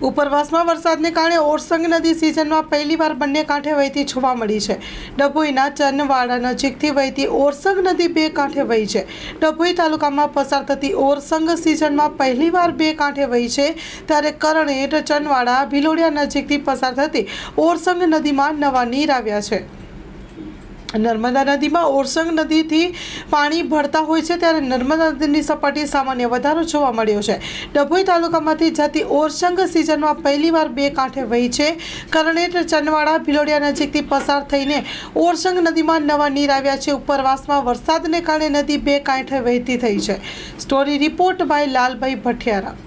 ઉપરવાસમાં વરસાદને કારણે ઓરસંગ નદી સિઝનમાં પહેલીવાર બંને કાંઠે વહેતી જોવા મળી છે। ડભોઈના ચનવાડા નજીકથી વહેતી ઓરસંગ નદી બે કાંઠે વહી છે। ડભોઈ તાલુકામાં પસાર થતી ઓરસંગ સિઝનમાં પહેલીવાર બે કાંઠે વહી છે, ત્યારે કરણેટ ચનવાડા ભિલોડિયા નજીકથી પસાર થતી ઓરસંગ નદીમાં નવા નીર આવ્યા છે। નર્મદા નદીમાં ઓરસંગ નદીથી પાણી ભળતા હોય છે, ત્યારે નર્મદા નદીની સપાટી સામાન્ય વધારો જોવા મળ્યો છે। ડભોઈ તાલુકામાંથી જતી ઓરસંગ સિઝનમાં પહેલીવાર બે કાંઠે વહી છે। કરણેટ ચનવાડા ભિલોડિયા નજીકથી પસાર થઈને ઓરસંગ નદીમાં નવા નીર આવ્યા છે। ઉપરવાસમાં વરસાદને કારણે નદી બે કાંઠે વહેતી થઈ છે। Story report by Lalbhai Bhathiyara.